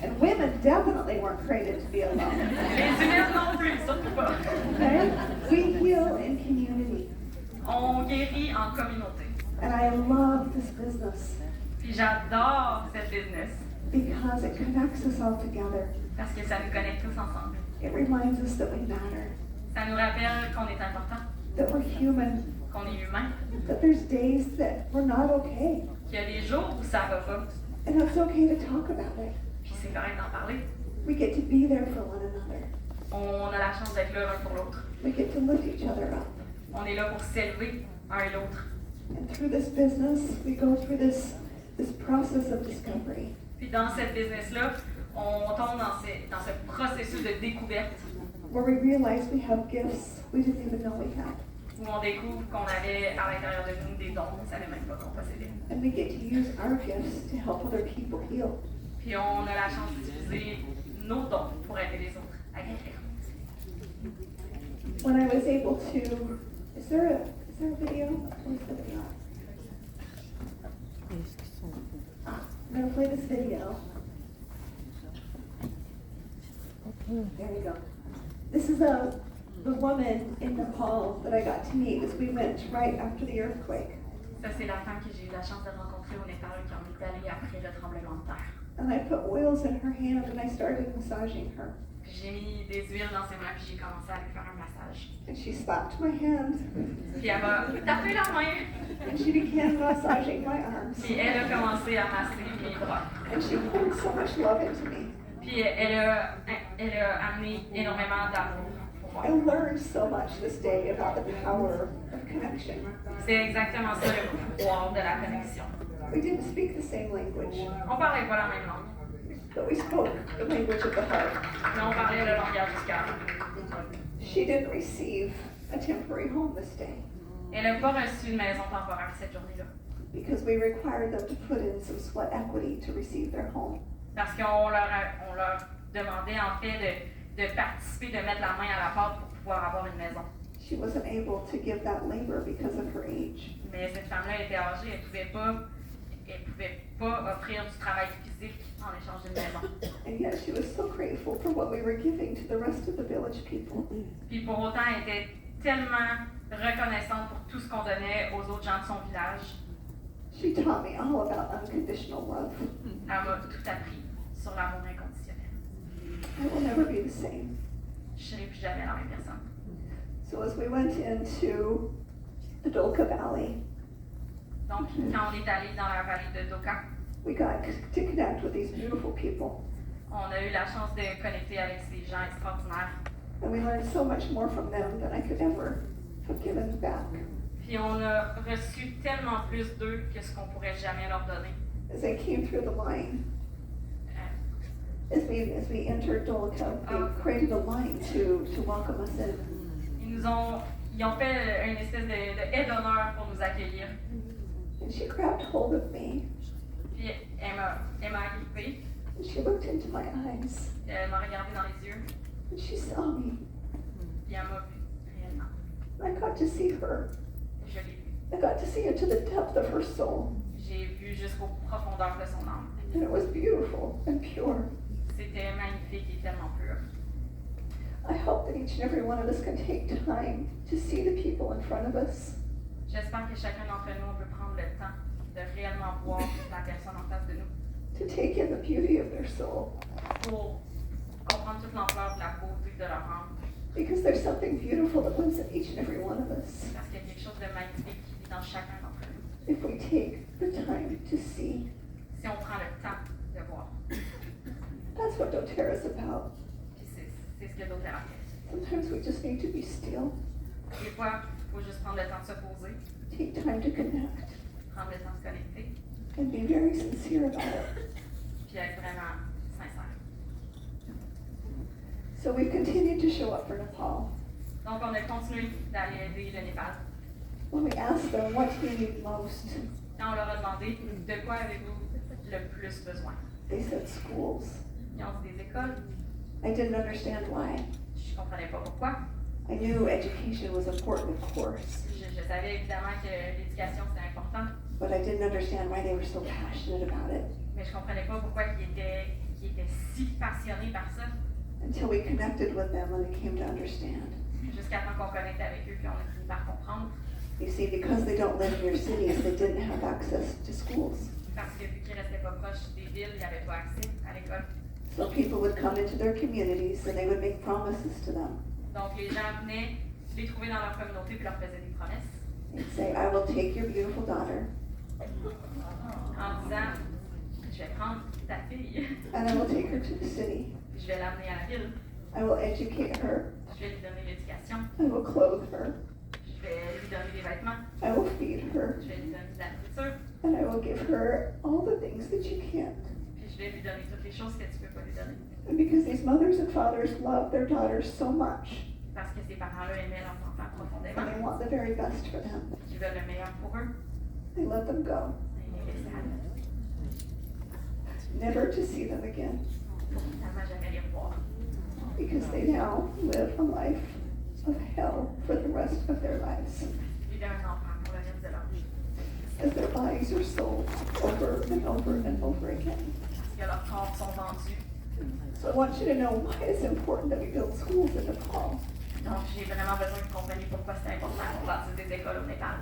And women definitely weren't created to be alone. Les humains non plus, surtout pas. Okay? We heal in community. On guérit en communauté. And I love this business Puis j'adore cette business because it connects us all together. parce que ça nous connecte tous ensemble. It reminds us that we matter, Ça nous rappelle qu'on est important, that we're human, qu'on est humain, that there's days that we're not okay. qu'il y a des jours où ça va pas. And it's okay to talk about it. Puis c'est correct d'en parler. We get to be there for one another. On a la chance d'être là l'un pour l'autre. We get to lift each other up. On est là pour s'élever un et l'autre. And through this business, we go through this process of discovery. Puis dans cette business-là, on tombe dans ce processus de découverte Where we realize we have gifts we didn't even know we had. où on découvre qu'on avait à l'intérieur de nous des dons qu'on ne savait même pas qu'on possédait. And we get to use our gifts to help other people heal. Puis on a la chance d'utiliser nos dons pour aider les autres à guérir. When I was able to, is there a video? Where's the video? I'm going to play this video. There you go. This is the woman in Nepal that I got to meet as we went right after the earthquake. Ça, c'est la femme que j'ai eu la chance de rencontrer au Népal quand on est allé après le tremblement de terre. And I put oils in her hand and I started massaging her. Puis j'ai mis des huiles dans ses mains puis j'ai commencé à lui faire un massage. And she slapped my hand Puis elle m'a tapé la main. and she began massaging my arms. Puis elle a commencé à masser mes bras. And she poured so much love into me. Puis elle a amené énormément d'amour pour moi. I learned so much this day about the power of connection. C'est exactement ça le pouvoir de la connexion. We didn't speak the same language, On parlait pas la même langue, but we spoke the language of the heart. mais on parlait le langage du cœur. She didn't receive a temporary home this day Elle n'a pas reçu une maison temporaire cette journée-là. because we required them to put in some sweat equity to receive their home. Parce qu'on leur demandait en fait de participer, de mettre la main à la pâte pour pouvoir avoir une maison. She wasn't able to give that labor because of her age. Mais cette femme-là était âgée, elle pouvait pas offrir du travail physique en échange d'une maison. And yet she was so grateful for what we were giving to the rest of the village people. Puis pour autant, elle était tellement reconnaissante pour tout ce qu'on donnait aux autres gens de son village. She taught me all about unconditional love. Elle m'a tout appris sur l'amour inconditionnel. I will never be the same. Je serai plus jamais la même personne. So as we went into the Dolka Valley, Donc, quand on est allé dans la vallée de Doka, we got to connect with these beautiful people. on a eu la chance de connecter avec ces gens extraordinaires. And we learned so much more from them than I could ever have given back. Puis on a reçu tellement plus d'eux que ce qu'on pourrait jamais leur donner. As they came through the line, Euh, as we entered Dolka, they created a line to welcome us in. Ils ont fait une espèce de haie d'honneur pour nous accueillir. And she grabbed hold of me, Puis elle m'a agrippée, and she looked into my eyes, elle m'a regardé dans les yeux, and she saw me. puis elle m'a vu réellement. I got to see her. Je l'ai vu. I got to see into the depth of her soul. J'ai vu jusqu'aux profondeurs de son âme. And it was beautiful and pure. C'était magnifique et tellement pur. I hope that each and every one of us can take time to see the people in front of us. J'espère que chacun d'entre nous, on peut prendre le temps de réellement voir la personne en face de nous To take in the beauty of their soul. pour comprendre toute l'ampleur de la beauté de leur âme. Because there's something beautiful that lives in each and every one of us. Parce qu'il y a quelque chose de magnifique qui vit dans chacun d'entre nous. If we take the time to see. Si on prend le temps de voir. That's what doTERRA is about. Puis c'est ce que d'autres fait. Sometimes we just need to be still, Des fois, il faut juste prendre le temps de se poser, take time to connect, prendre le temps de se connecter, and be very sincere about it. puis être vraiment sincère. So we've continued to show up for Nepal. Donc, on a continué d'aller aider le Népal. When we asked them, what do you need most? Quand on leur a demandé de quoi avez-vous le plus besoin, They said schools. ils ont dit des écoles. I didn't understand why. Je comprenais pas pourquoi. I knew education was important, of course, Je savais évidemment que l'éducation c'était important, but I didn't understand why they were so passionate about it mais je comprenais pas pourquoi ils étaient si passionnés par ça. until we connected with them and they came to understand. Jusqu'à temps qu'on connecte avec eux, puis on a fini par comprendre. You see, because they don't live near cities, they didn't have access to schools. Parce que vu qu'ils restaient pas proches des villes, ils n'avaient pas accès à l'école. So people would come into their communities and they would make promises to them. Donc les gens venaient les trouver dans leur communauté puis leur faisaient des promesses They'd say, I will take your beautiful daughter en disant je vais prendre ta fille, and I will take her to the city. je vais l'amener à la ville, I will educate her. je vais lui donner l'éducation, I will clothe her. je vais lui donner des vêtements, I will feed her. je vais lui donner de la nourriture, And I will give her all the things that you can't. puis je vais lui donner toutes les choses que tu peux pas lui donner. And because these mothers and fathers love their daughters so much, Parce que ces parents-là aimaient leurs enfants and they profondément, want the very best for them, qui veulent le meilleur pour eux, they let them go, et ils les laissent aller. never to see them again, Pour finalement jamais les revoir. because they now live a life of hell for the rest of their lives, Vivre un enfant pour le reste de leur vie. as their bodies are sold over and over and over again. Parce que leurs corps sont vendus. So I want you to know why it's important that we build schools in Nepal. Donc, j'ai vraiment besoin que vous compreniez pourquoi c'est important qu'on bâtisse des écoles au Népal.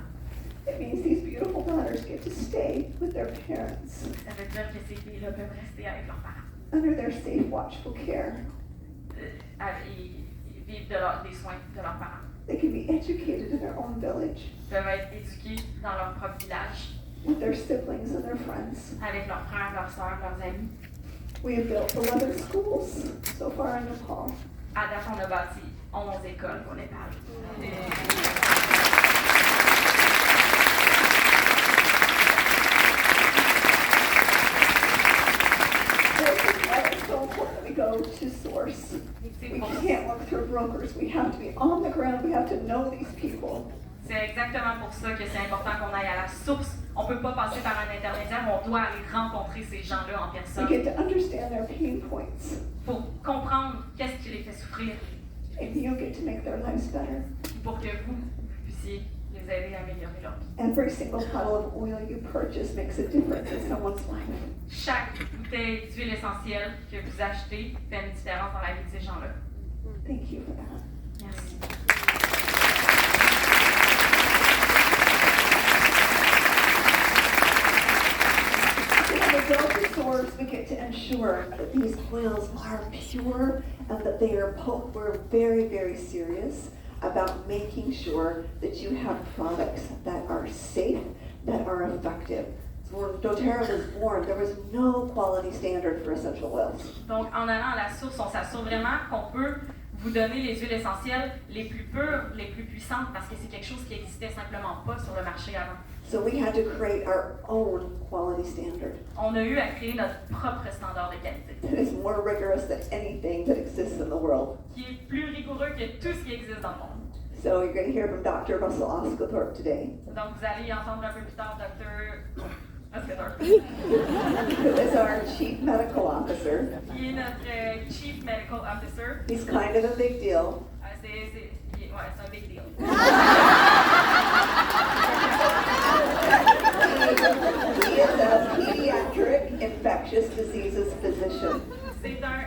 It means these beautiful daughters get to stay with their parents Ça veut dire que ces filles-là peuvent rester avec leurs parents. under their safe, watchful care. Ils vivent des soins de leurs parents. They can be educated in their own village Ils peuvent être éduqués dans leur propre village, with their siblings and their friends. avec leurs frères, leurs sœurs, leurs amis. We have built 11 schools so far in Nepal. À date, on a bâti 11 écoles au Népal. This is why it's so important that we go to source. C'est We pour- can't look through brokers. We have to be on the ground. We have to know these people. c'est exactement pour ça que c'est important qu'on aille à la source. On ne peut pas passer par un intermédiaire, on doit aller rencontrer ces gens-là en We personne get to understand their pain points. pour comprendre qu'est-ce qui les fait souffrir, And you get to make their lives better. pour que vous puissiez les aider à améliorer leur vie. Every single bottle of oil you purchase makes a difference in someone's life. Chaque bouteille d'huile essentielle que vous achetez fait une différence dans la vie de ces gens-là. Thank you for that. Merci. When we go to source, we get to ensure that these oils are pure and that they are we're very, very serious about making sure that you have products that are safe, that are effective. So when doTERRA was born, there was no quality standard for essential oils. Donc, en allant à la source, on s'assure vraiment qu'on peut vous donner les huiles essentielles les plus pures, les plus puissantes, parce que c'est quelque chose qui n'existait simplement pas sur le marché avant. So we had to create our own quality standard On a eu à créer notre propre standard de qualité, that is more rigorous than anything that exists in the world. qui est plus rigoureux que tout ce qui existe dans le monde. So you're going to hear from Dr. Russell Osgothorpe today, Donc, vous allez entendre un peu plus tard Dr. Osgothorpe, who is our Chief Medical Officer. qui est notre Chief Medical Officer. He's kind of a big deal. C'est un big deal. He is a pediatric infectious diseases physician. C'est un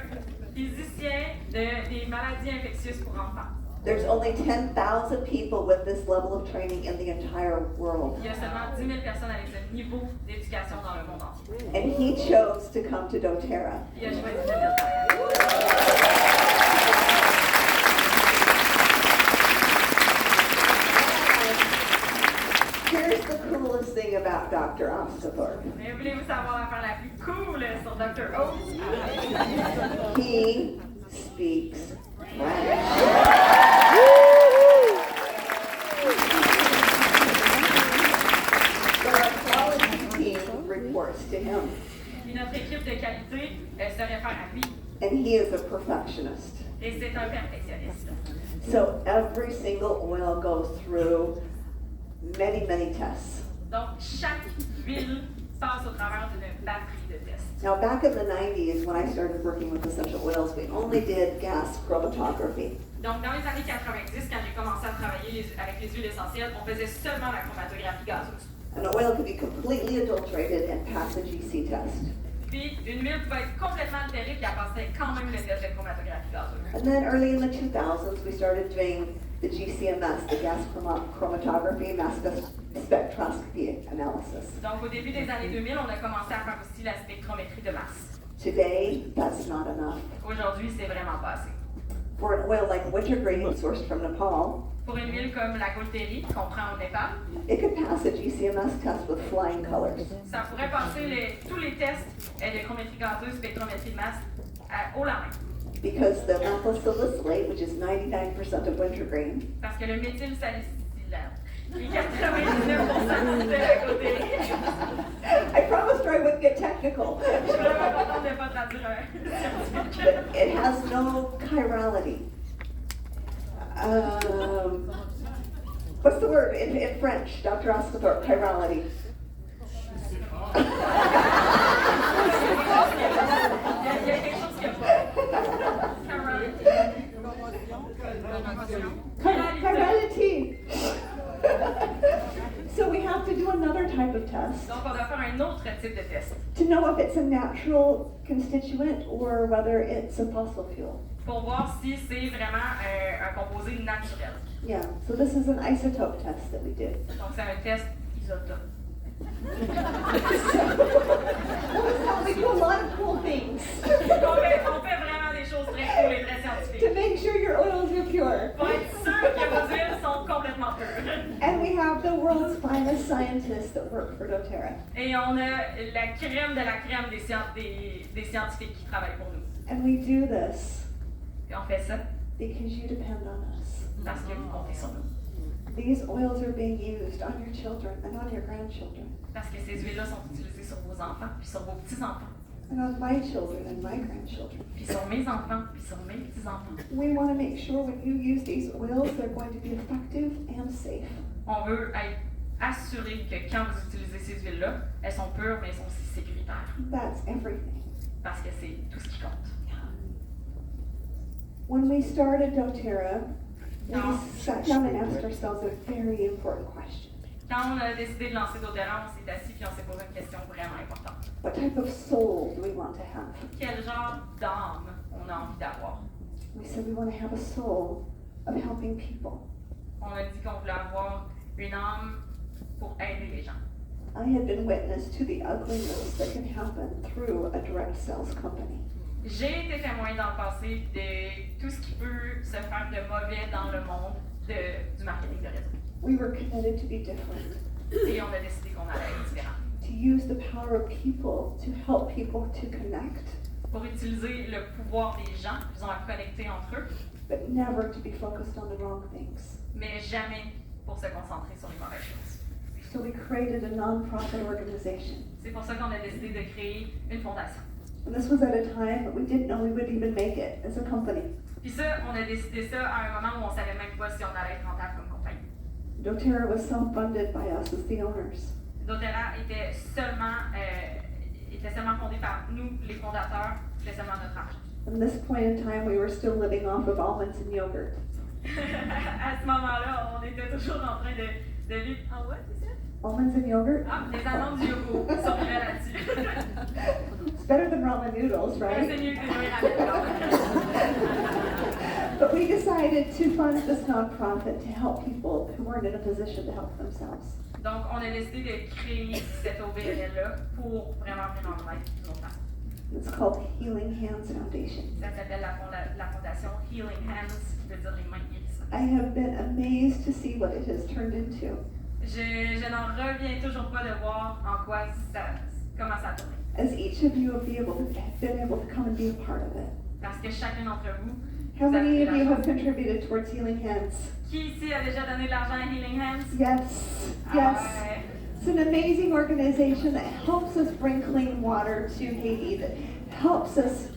physicien des maladies infectieuses pour enfants. There's only 10,000 people with this level of training in the entire world. Il y a seulement 10 000 personnes avec ce niveau d'éducation dans le monde entier. And he chose to come to doTERRA. Il a choisi de venir travailler. Here's the coolest thing about Dr. Osgothorpe. Mais voulez-vous savoir l'affaire la plus cool sur Dr. Oates? He speaks French. And he is a perfectionist. Et c'est un perfectionniste. So every single oil goes through many, many tests. Donc, chaque huile passe au travers d'une batterie de tests. Now, back in the 90s, when I started working with essential oils, we only did gas chromatography. Donc, dans les années 90, quand j'ai commencé à travailler avec les huiles essentielles, on faisait seulement la chromatographie gazeuse. An oil could be completely adulterated and pass a GC test. Puis, une huile pouvait être complètement altérée, puis elle passait quand même le test de chromatographie gazeuse. And then early in the 2000s, we started doing the GCMS, the gas chromatography, mass spectroscopy analysis. Donc, au début des années 2000, on a commencé à faire aussi la spectrométrie de masse. Today, that's not enough. Aujourd'hui, c'est vraiment pas assez. For an oil like wintergreen sourced from Nepal, Pour une huile comme la Gaultérie, qu'on prend au Népal, it could pass a GCMS test with flying colors. ça pourrait passer tous les tests de chrométrie gazeuse, spectrométrie de masse haut la main. Because the methyl salicylate, which is 99% of wintergreen, Parce que le méthylsalicylate est 99% de la Gaultérie. I promised her I wouldn't get technical. Je suis vraiment contente de ne pas traduire un scientifique. But it has no chirality. What's the word in French, Dr. Oscathorpe, chirality? Il y a quelque chose qui n'a pas. Chirality. So we have to do another type of test Donc, on doit faire un autre type de test to know if it's a natural constituent or whether it's a fossil fuel. pour voir si c'est vraiment un composé naturel. Yeah, so this is an isotope test that we did. Donc, c'est un test isotope. We do a lot of cool things On fait vraiment des choses très cool et très scientifiques. to make sure your oils are pure. Pour être sûr que vos huiles sont complètement pures. And we have the world's finest scientists that work for doTERRA. Et on a la crème de la crème des scientifiques qui travaillent pour nous. And we do this Et on fait ça because you depend on us. parce que vous comptez sur nous. These oils are being used on your children and on your grandchildren Parce que ces huiles-là sont utilisées sur vos enfants, puis sur vos petits-enfants, and on my children and my grandchildren. puis sur mes enfants, puis sur mes petits-enfants. We want to make sure when you use these oils, they're going to be effective and safe. On veut être assuré que quand vous utilisez ces huiles-là, elles sont pures, mais elles sont aussi sécuritaires. That's everything. Parce que c'est tout ce qui compte. When we started doTERRA, we No. sat down and asked ourselves a very important question. Quand on a décidé de lancer doTERRA, on s'est assis puis on s'est posé une question vraiment importante. What type of soul do we want to have? Quel genre d'âme on a envie d'avoir? We said we want to have a soul of helping people. On a dit qu'on voulait avoir une âme pour aider les gens. I had been witness to the ugliness that can happen through a direct sales company. J'ai été témoin dans le passé de tout ce qui peut se faire de mauvais dans le monde du marketing de réseau. We were committed to be different, Et on a décidé qu'on allait être différent. to use the power of people to help people to connect, Pour utiliser le pouvoir des gens, ils ont à connecter entre eux, but never to be focused on the wrong things. mais jamais pour se concentrer sur les mauvaises choses. So we created a non-profit organization. C'est pour ça qu'on a décidé de créer une fondation. And this was at a time that we didn't know we would even make it as a company. Puis ça, on a décidé ça à un moment où on savait même pas si on allait être rentable comme compagnie. doTERRA was self-funded by us as the owners. doTERRA était seulement fondé par nous, les fondateurs, c'était seulement notre argent. At this point in time, we were still living off of almonds and yogurt. À ce moment-là, on était toujours en train de vivre. Ah ouais, c'est ça? Almonds and yogurt? Ah, les amandes du yogourt, ça on irait là-dessus. It's better than ramen noodles, C'est right? mieux que les ramen. But we decided to fund this nonprofit to help people who weren't in a position to help themselves. Donc, on a décidé de créer cette OBNL-là pour vraiment venir en aide aux autres. It's called Healing Hands Foundation. Ça s'appelle la fondation Healing Hands, qui veut dire les mains guérissantes. I have been amazed to see what it has turned into. Je n'en reviens toujours pas de voir en quoi comment ça a tourné. As each of you have been able to come and be a part of it. Parce que chacun d'entre vous, How vous avez many fait of you l'argent. have contributed towards Healing Hands? Qui ici a déjà donné de l'argent à Healing Hands? Yes, Ah yes. ouais. It's an amazing organization that helps us bring clean water to Haiti, that helps us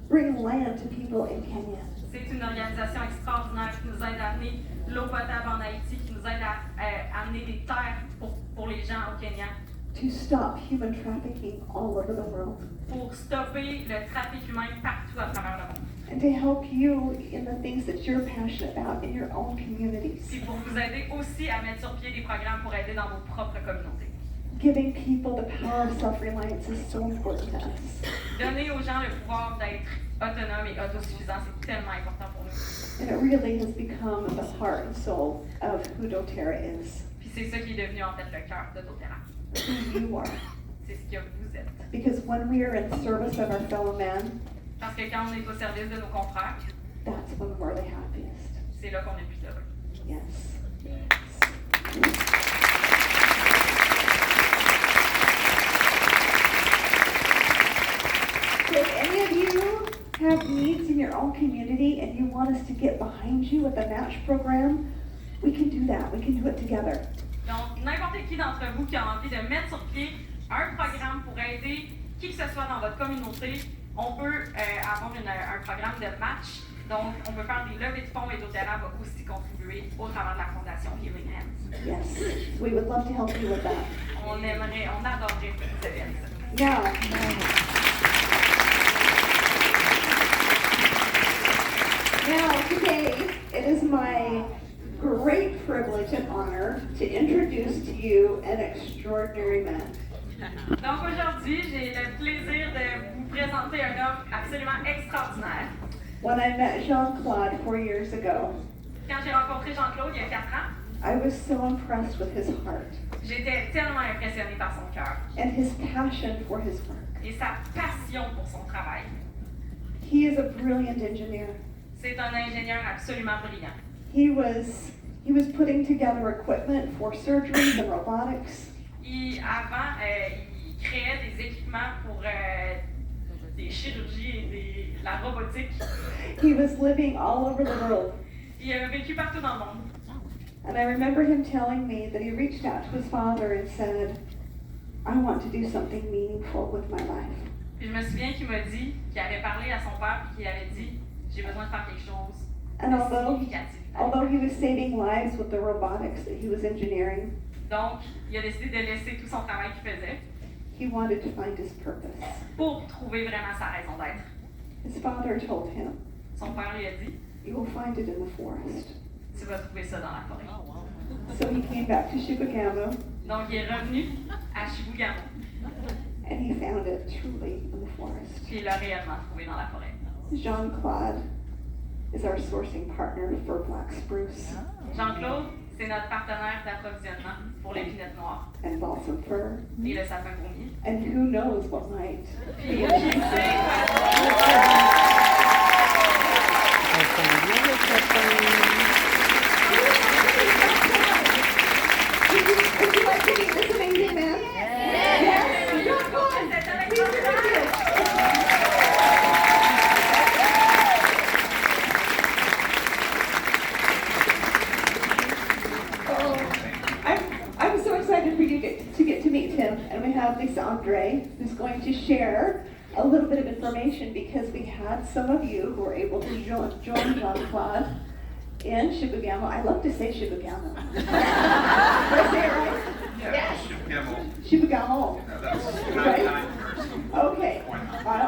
bring land to people in Kenya. C'est une organisation extraordinaire qui nous aide à amener l'eau potable en Haïti, qui nous aide à amener des terres pour les gens au Kenya, To stop human trafficking all over the world. pour stopper le trafic humain partout à travers le monde. And to help you in the things that you're passionate about in your own communities. Puis pour vous aider aussi à mettre sur pied des programmes pour aider dans vos propres communautés. Giving people the power of self-reliance is so important to us. Donner aux gens le pouvoir d'être autonomes et autosuffisants, c'est tellement important pour nous. And it really has become the heart and soul of who doTERRA is, Puis c'est ça qui est devenu en fait le cœur de doTERRA. who you are. C'est ce que vous êtes. Because when we are in service of our fellow men, Parce que quand on est au service de nos confrères, that's when we're the happiest. c'est là qu'on est plus heureux. Yes. So if any of you have needs in your own community and you want us to get behind you with the match program, we can do that. We can do it together. Donc, n'importe qui d'entre vous qui a envie de mettre sur pied un programme pour aider qui que ce soit dans votre communauté, on peut avoir un programme de match. Donc, on peut faire des levées de fonds et doTERRA va aussi contribuer au travers de la fondation Healing Hands. Yes. We would love to help you with that. On adorerait que vous aidiez ça. Now, today, it is my great privilege and honor to introduce to you an extraordinary man. Donc, aujourd'hui, j'ai le plaisir de vous présenter un homme absolument extraordinaire. When I met Jean-Claude 4 years ago, Quand j'ai rencontré Jean-Claude il y a 4 ans, I was so impressed with his heart j'étais tellement impressionnée par son cœur and his passion for his work. et sa passion pour son travail. He is a brilliant engineer. C'est un ingénieur absolument brillant. He was putting together equipment for surgeries and robotics. Avant, il créait des équipements pour des chirurgies et la robotique. He was living all over the world. Il a vécu partout dans le monde. And I remember him telling me that he reached out to his father and said, I want to do something meaningful with my life. Puis je me souviens qu'il m'a dit, qu'il avait parlé à son père et qu'il avait dit, j'ai besoin de faire quelque chose And de although significatif. he was saving lives with the robotics that he was engineering, Donc, il a décidé de laisser tout son travail qu'il faisait he wanted to find his purpose. pour trouver vraiment sa raison d'être. His father told him, Son père lui a dit, you will find it in the forest. tu vas trouver ça dans la forêt. So he came back to Shibagamo Donc, il est revenu à Shibugamo, and he found it truly in the forest. puis il l'a réellement trouvé dans la forêt. Jean-Claude is our sourcing partner for black spruce Jean-Claude, c'est notre partenaire d'approvisionnement pour l'épinette noire and balsam fir, et le sapin gommier. and who knows what might. Puis, qui sait On sent bien le sapin. Would you like to meet this amazing man? Yes. Jean-Claude, please introduce. I'm so excited for you to get to meet him, and we have Lisa Andre, who's going to share a little bit of information because we had some of you who were able to join Jean-Claude in Shibugamo. I love to say Shibugamo. Did I say it right? Yes. Shibugamo. Shibugamo. That's Right? 99 first. Okay,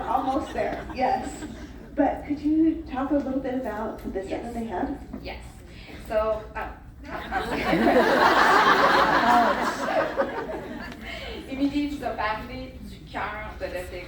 almost there, yes. But could you talk a little bit about the visit that they had? Yes. So, Émilie vous a parlé du cœur de l'EPEC